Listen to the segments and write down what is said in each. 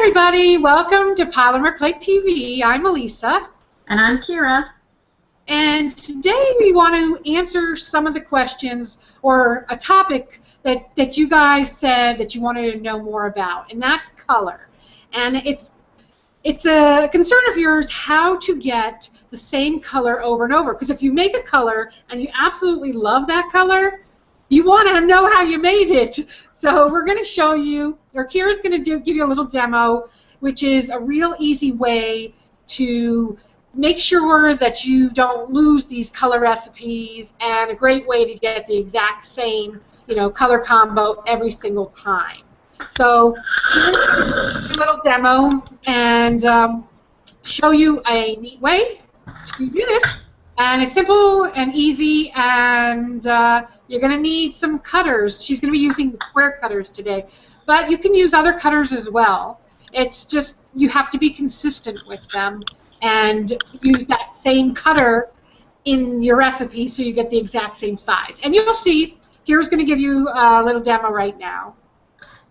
everybody, welcome to Polymer Clay TV. I'm Elisa. And I'm Kira. And today we want to answer some of the questions or a topic that you guys said that you wanted to know more about, and that's color. And it's a concern of yours how to get the same color over and over, because if you make a color and you absolutely love that color, you want to know how you made it. So we're going to show you, or Kira's going to give you a little demo, which is a real easy way to make sure that you don't lose these color recipes, and a great way to get the exact same, color combo every single time. So here's a little demo and show you a neat way to do this. And it's simple and easy, and you're going to need some cutters. She's going to be using the square cutters today, but you can use other cutters as well. It's just you have to be consistent with them and use that same cutter in your recipe so you get the exact same size. And you'll see, Kira's going to give you a little demo right now.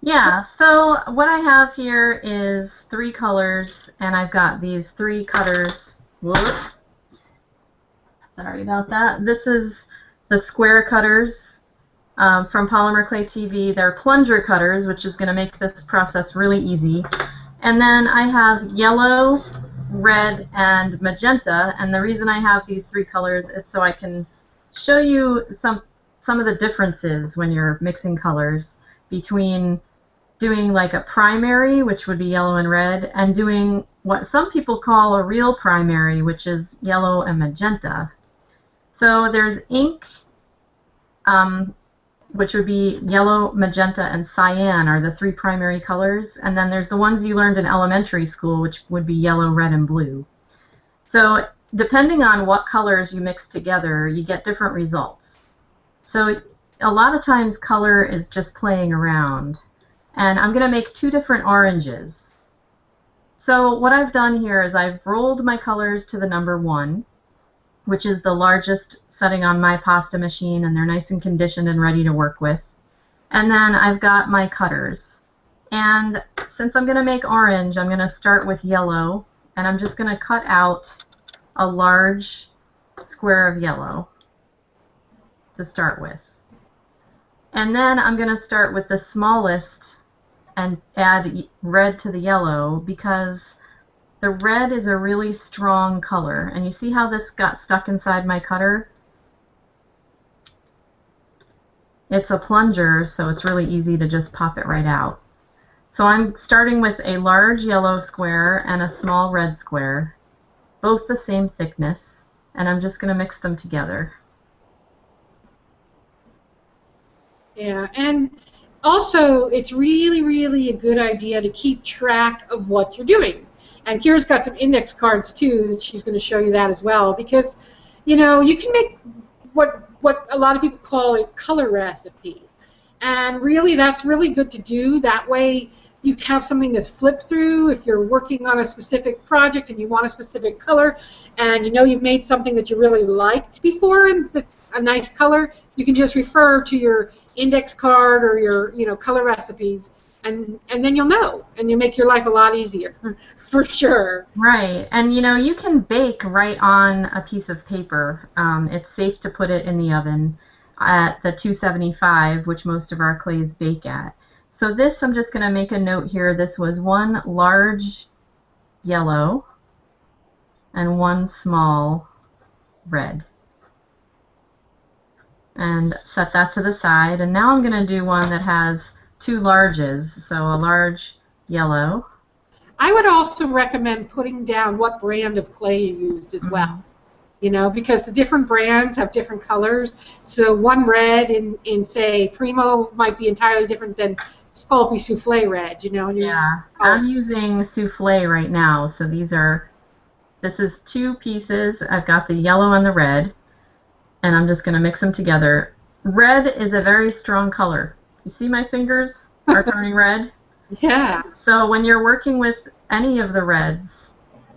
Yeah, so what I have here is 3 colors, and I've got these 3 cutters. Whoops. Sorry about that. This is the square cutters from Polymer Clay TV. They're plunger cutters, which is going to make this process really easy. And then I have yellow, red, and magenta. And the reason I have these 3 colors is so I can show you some of the differences when you're mixing colors between doing like a primary, which would be yellow and red, and doing what some people call a real primary, which is yellow and magenta. So there's ink, which would be yellow, magenta, and cyan are the 3 primary colors. And then there's the ones you learned in elementary school, which would be yellow, red, and blue. So depending on what colors you mix together, you get different results. So a lot of times color is just playing around. And I'm going to make 2 different oranges. So what I've done here is I've rolled my colors to the number 1, which is the largest setting on my pasta machine, and they're nice and conditioned and ready to work with. And then I've got my cutters. And since I'm going to make orange, I'm going to start with yellow, and I'm just going to cut out a large square of yellow to start with. And then I'm going to start with the smallest and add red to the yellow, because the red is a really strong color. And you see how this got stuck inside my cutter? It's a plunger, so it's really easy to just pop it right out. So I'm starting with a large yellow square and a small red square, both the same thickness, and I'm just going to mix them together. Yeah, and also it's really, really a good idea to keep track of what you're doing. And Kira's got some index cards too that she's going to show you that as well, because you can make what a lot of people call a color recipe, and really that's really good to do. That way you have something to flip through if you're working on a specific project and you want a specific color, and you've made something that you really liked before and that's a nice color. You can just refer to your index card or your color recipes, and then you'll know, and you'll make your life a lot easier, for sure. Right, and you can bake right on a piece of paper. It's safe to put it in the oven at the 275, which most of our clays bake at. So this, I'm just going to make a note here, this was 1 large yellow and 1 small red. And set that to the side, and now I'm going to do one that has 2 larges, so a large yellow. I would also recommend putting down what brand of clay you used as well, because the different brands have different colors. So one red in say, Primo might be entirely different than Sculpey Souffle Red, Yeah, I'm using Souffle right now, so this is 2 pieces. I've got the yellow and the red, and I'm just going to mix them together. Red is a very strong color. You see my fingers are turning red? Yeah. So when you're working with any of the reds,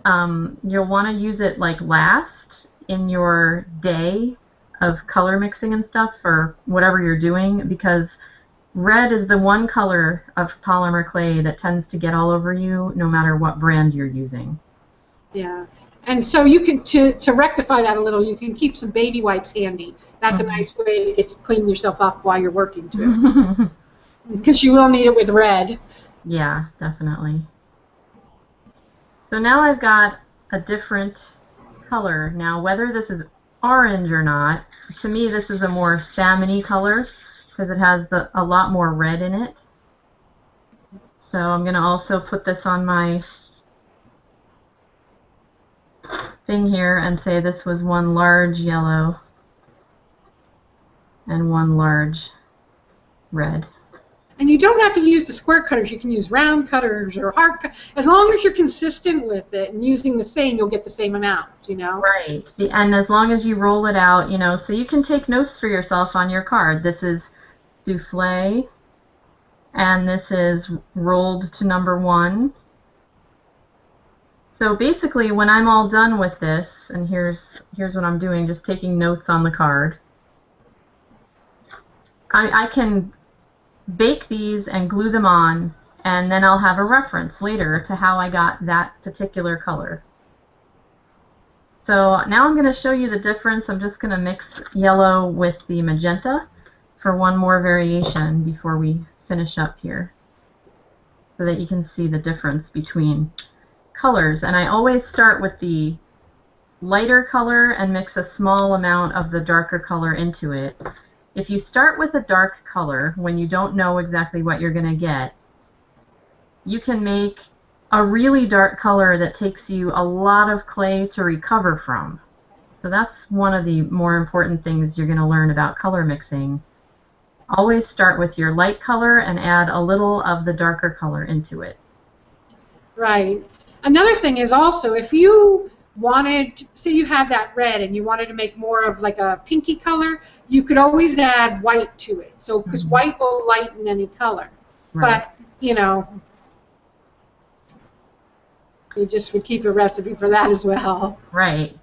you'll want to use it like last in your day of color mixing and stuff, or whatever you're doing, because red is the one color of polymer clay that tends to get all over you no matter what brand you're using. Yeah. And so you can, to rectify that a little, you can keep some baby wipes handy. That's a nice way to get to clean yourself up while you're working too. Because you will need it with red. Yeah, definitely. So now I've got a different color. Now whether this is orange or not, to me this is a more salmon-y color because it has a lot more red in it. So I'm going to also put this on my thing here and say this was one large yellow and one large red. And you don't have to use the square cutters. You can use round cutters or hard cutters. As long as you're consistent with it and using the same, you'll get the same amount, you know? Right. And as long as you roll it out, you know, so you can take notes for yourself on your card. This is souffle, and this is rolled to number 1. So basically, when I'm all done with this, and here's what I'm doing, just taking notes on the card, I can bake these and glue them on, and then I'll have a reference later to how I got that particular color. So now I'm going to show you the difference. I'm just going to mix yellow with the magenta for one more variation before we finish up here, so that you can see the difference between colors. And I always start with the lighter color and mix a small amount of the darker color into it. If you start with a dark color when you don't know exactly what you're going to get, you can make a really dark color that takes you a lot of clay to recover from. So that's one of the more important things you're going to learn about color mixing. Always start with your light color and add a little of the darker color into it. Right. Another thing is also, if you wanted, say you had that red and you wanted to make more of like a pinky color, you could always add white to it. So, because white will lighten any color. Right. But, you know, you just would keep a recipe for that as well. Right.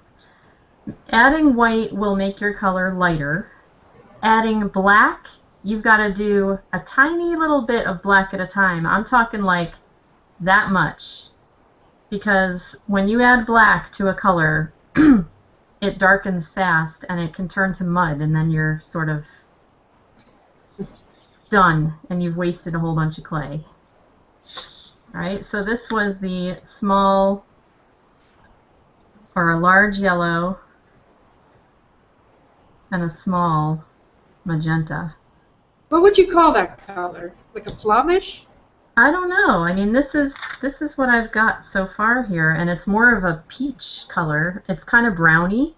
Adding white will make your color lighter. Adding black, you've got to do a tiny little bit of black at a time. I'm talking like that much. Because when you add black to a color, it darkens fast and it can turn to mud, and then you're sort of done and you've wasted a whole bunch of clay. Alright, so this was the small or a large yellow and a small magenta. What would you call that color? Like a plumish? I don't know. I mean, this is what I've got so far here, and it's more of a peach color. It's kind of browny.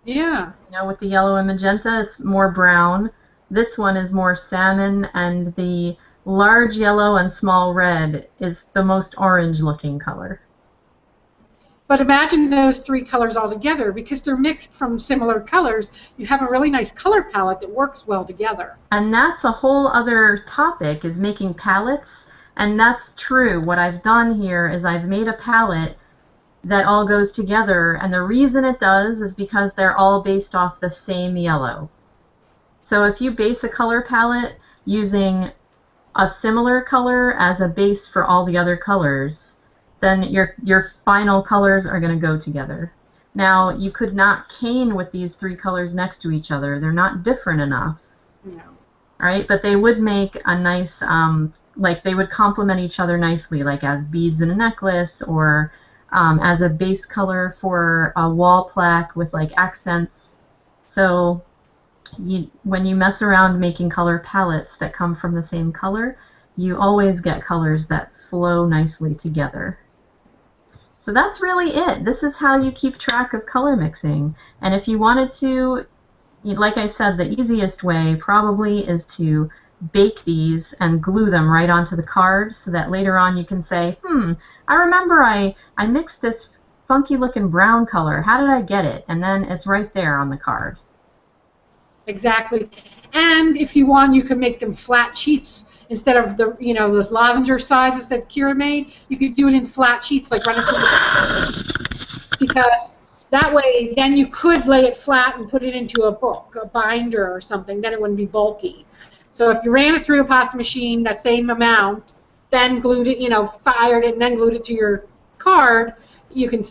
Yeah. You know, with the yellow and magenta, it's more brown. This one is more salmon, and the large yellow and small red is the most orange-looking color. But imagine those 3 colors all together, because they're mixed from similar colors. You have a really nice color palette that works well together. And that's a whole other topic, is making palettes. And that's true. What I've done here is I've made a palette that all goes together, and the reason it does is because they're all based off the same yellow. So if you base a color palette using a similar color as a base for all the other colors, then your final colors are going to go together. Now, you could not cane with these 3 colors next to each other. They're not different enough. No. All right, but they would make a nice, like they would complement each other nicely, like as beads in a necklace, or as a base color for a wall plaque with like accents. So when you mess around making color palettes that come from the same color, you always get colors that flow nicely together. So that's really it. This is how you keep track of color mixing. And if you wanted to, like I said, the easiest way probably is to bake these and glue them right onto the card, so that later on you can say, I remember I mixed this funky looking brown color. How did I get it? And then it's right there on the card. Exactly. And if you want, you can make them flat sheets instead of the, you know, those lozenge sizes that Kira made. You could do it in flat sheets, like run it through the, because that way, then you could lay it flat and put it into a book, a binder or something. Then it wouldn't be bulky. So if you ran it through a pasta machine, that same amount, then glued it, fired it, and then glued it to your card, you can,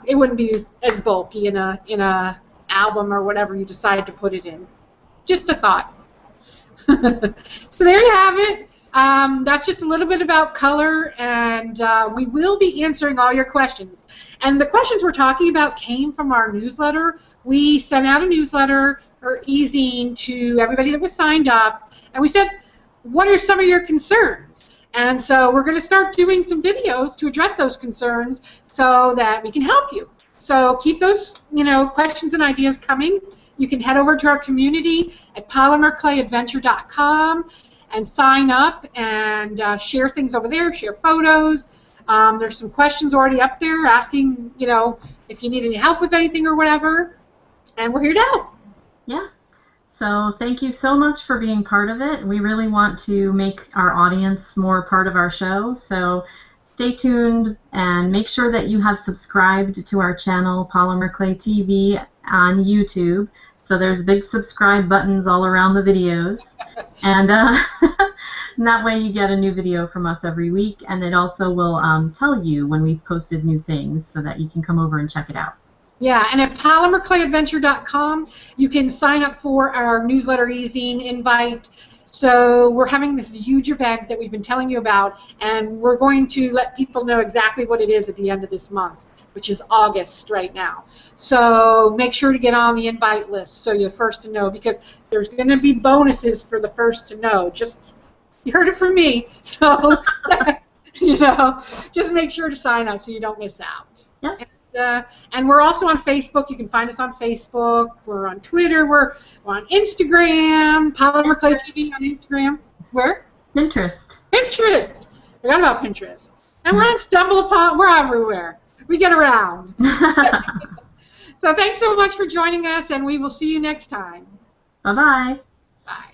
it wouldn't be as bulky in a album or whatever you decide to put it in. Just a thought. So there you have it. That's just a little bit about color, and we will be answering all your questions. And the questions we're talking about came from our newsletter. We sent out a newsletter or e-zine to everybody that was signed up, and we said, what are some of your concerns? And so we're going to start doing some videos to address those concerns so that we can help you. So keep those questions and ideas coming. You can head over to our community at polymerclayadventure.com and sign up and share things over there, share photos. There's some questions already up there asking, if you need any help with anything or whatever, and we're here to help. Yeah. So thank you so much for being part of it. We really want to make our audience more part of our show. So stay tuned and make sure that you have subscribed to our channel, Polymer Clay TV, on YouTube. So there's big subscribe buttons all around the videos. And that way you get a new video from us every week. And it also will tell you when we've posted new things so that you can come over and check it out. Yeah, and at polymerclayadventure.com, you can sign up for our newsletter e-zine invite. So we're having this huge event that we've been telling you about, and we're going to let people know exactly what it is at the end of this month, which is August right now. So make sure to get on the invite list so you're first to know, because there's going to be bonuses for the first to know. Just, you heard it from me, so just make sure to sign up so you don't miss out. Yeah. And we're also on Facebook. You can find us on Facebook. We're on Twitter. We're on Instagram. Polymer Clay TV on Instagram. Where? Pinterest. Pinterest. Forgot about Pinterest. And we're on StumbleUpon. We're everywhere. We get around. So thanks so much for joining us, and we will see you next time. Bye-bye. Bye.